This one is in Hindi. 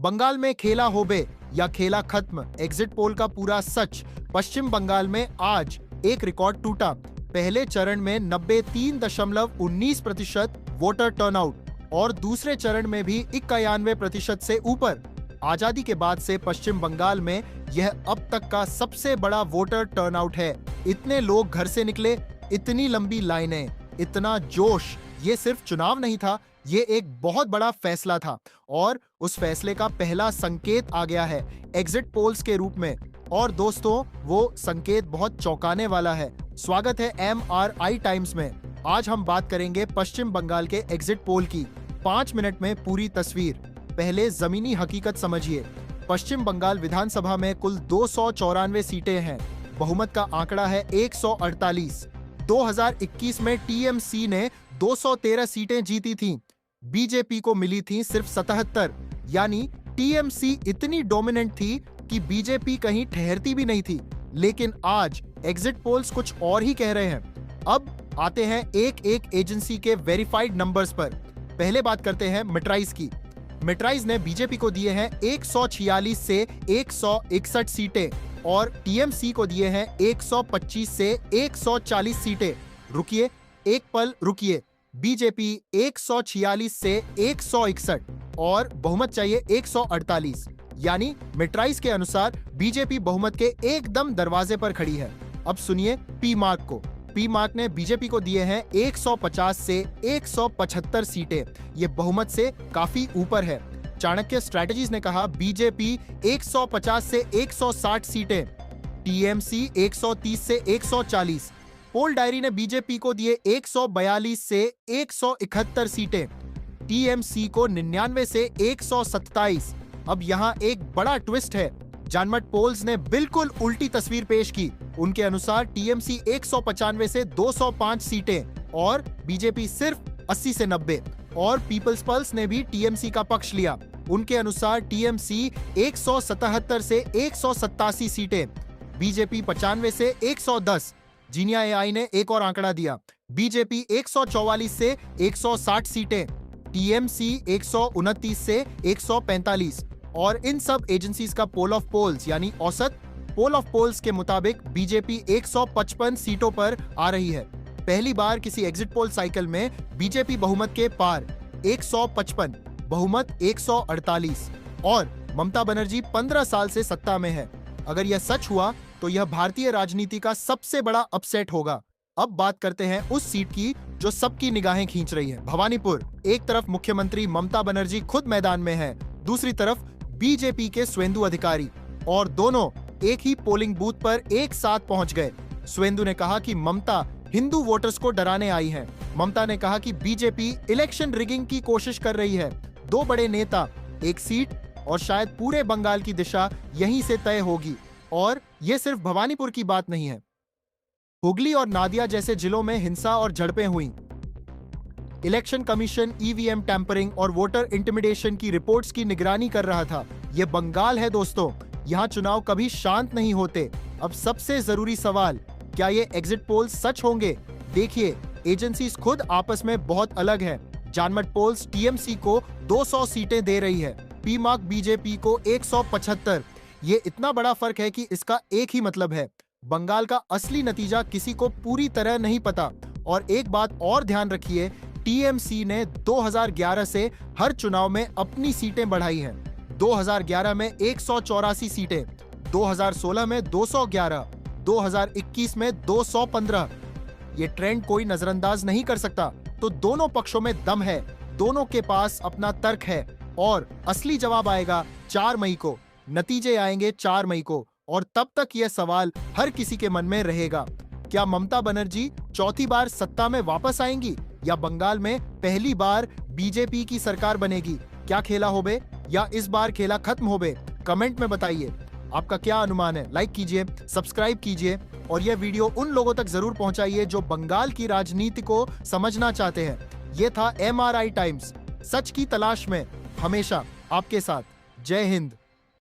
बंगाल में खेला होबे या खेला खत्म, एग्जिट पोल का पूरा सच। पश्चिम बंगाल में आज एक रिकॉर्ड टूटा। पहले चरण में 93.19% वोटर टर्नआउट और दूसरे चरण में भी 91% से ऊपर। आजादी के बाद से पश्चिम बंगाल में यह अब तक का सबसे बड़ा वोटर टर्नआउट है। इतने लोग घर से निकले, इतनी लंबी लाइनें, इतना जोश। ये सिर्फ चुनाव नहीं था, ये एक बहुत बड़ा फैसला था और उस फैसले का पहला संकेत आ गया है एग्जिट पोल्स के रूप में। और दोस्तों, वो संकेत बहुत चौंकाने वाला है। स्वागत है MRI टाइम्स में। आज हम बात करेंगे पश्चिम बंगाल के एग्जिट पोल की। 5 मिनट में पूरी तस्वीर। पहले जमीनी हकीकत समझिए। पश्चिम बंगाल विधानसभा में कुल 294 सीटें हैं। बहुमत का आंकड़ा है 148। 2021 में टीएमसी ने 213 सीटें जीती थीं। बीजेपी को मिली थी सिर्फ 77। यानी टीएमसी इतनी डोमिनेंट थी कि बीजेपी कहीं ठहरती भी नहीं थी। लेकिन आज एग्जिट पोल्स कुछ और ही कह रहे हैं। अब आते हैं एक एक एजेंसी के वेरीफाइड नंबर्स पर। पहले बात करते हैं मेट्राइज की। मेट्राइज ने बीजेपी को दिए हैं 146 से 161 सीटें और टीएमसी को दिए हैं 125 से 140 सीटें। रुकिए, एक पल रुकिए। बीजेपी 146 से 161 और बहुमत चाहिए 148। यानी मेट्राइज के अनुसार बीजेपी बहुमत के एकदम दरवाजे पर खड़ी है। अब सुनिए पी मार्क को। पी मार्क ने बीजेपी को दिए हैं 150 से 175 सीटें। ये बहुमत से काफी ऊपर है। चाणक्य स्ट्रैटेजीज ने कहा बीजेपी 150 से 160 सीटें, टीएमसी 130 से 140। पोल डायरी ने बीजेपी को दिए 142 से 171 सीटें, टीएमसी को 99 से 127। अब यहाँ एक बड़ा ट्विस्ट है। जानमत पोल्स ने बिल्कुल उल्टी तस्वीर पेश की। उनके अनुसार टीएमसी 195 से 205 सीटें और बीजेपी सिर्फ 80 से 90। और पीपल्स पल्स ने भी टीएमसी का पक्ष लिया। उनके अनुसार टीएमसी 177 से 187 सीटें, बीजेपी 95 से 110। जीनिया एआई ने एक और आंकड़ा दिया। बीजेपी 144 से 160 सीटें, टीएमसी 129 से 145। और इन सब एजेंसीज का पोल ऑफ पोल्स यानी औसत पोल ऑफ पोल्स के मुताबिक बीजेपी 155 सीटों पर आ रही है। पहली बार किसी एग्जिट पोल साइकिल में बीजेपी बहुमत के पार 155, बहुमत 148 और ममता बनर्जी 15 साल से सत्ता में है। अगर यह सच हुआ तो यह भारतीय राजनीति का सबसे बड़ा अपसेट होगा। अब बात करते हैं उस सीट की जो सबकी निगाहें खींच रही है, भवानीपुर। एक तरफ मुख्यमंत्री ममता बनर्जी खुद मैदान में है, दूसरी तरफ बीजेपी के सुवेंदु अधिकारी, और दोनों एक ही पोलिंग बूथ पर एक साथ पहुंच गए। सुवेंदु ने कहा कि ममता हिंदू वोटर्स को डराने आई है। ममता ने कहा कि बीजेपी इलेक्शन रिगिंग की कोशिश कर रही है। दो बड़े नेता, एक सीट और शायद पूरे बंगाल की दिशा यहीं से तय होगी। और यह सिर्फ भवानीपुर की बात नहीं है। हुगली और नादिया जैसे जिलों में हिंसा और झड़पें हुई। इलेक्शन कमीशन ईवीएम टैंपरिंग और वोटर इंटिमिडेशन की रिपोर्ट्स की निगरानी कर रहा था। यह बंगाल है दोस्तों, यहाँ चुनाव कभी शांत नहीं होते। अब सबसे जरूरी सवाल, क्या ये एग्जिट पोल सच होंगे? देखिए, एजेंसीज खुद आपस में बहुत अलग है। जानमत पोल्स टीएमसी को 200 सीटें दे रही है, पी मार्क बीजेपी को 175। ये इतना बड़ा फर्क है कि इसका एक ही मतलब है, बंगाल का असली नतीजा किसी को पूरी तरह नहीं पता। और एक बात और ध्यान रखिए, टीएमसी ने 2011 से हर चुनाव में अपनी सीटें बढ़ाई हैं। 2011 में 184 सीटें, 2016 में 211, 2021 में 215। ये ट्रेंड कोई नजरअंदाज नहीं कर सकता। तो दोनों पक्षों में दम है, दोनों के पास अपना तर्क है और असली जवाब आएगा 4 मई को। नतीजे आएंगे 4 मई को और तब तक यह सवाल हर किसी के मन में रहेगा, क्या ममता बनर्जी चौथी बार सत्ता में वापस आएंगी या बंगाल में पहली बार बीजेपी की सरकार बनेगी? क्या खेला होबे या इस बार खेला खत्म होबे? कमेंट में बताइए, आपका क्या अनुमान है? लाइक कीजिए, सब्सक्राइब कीजिए और यह वीडियो उन लोगों तक जरूर पहुंचाइए जो बंगाल की राजनीति को समझना चाहते हैं। यह था MRI टाइम्स, सच की तलाश में हमेशा आपके साथ। जय हिंद।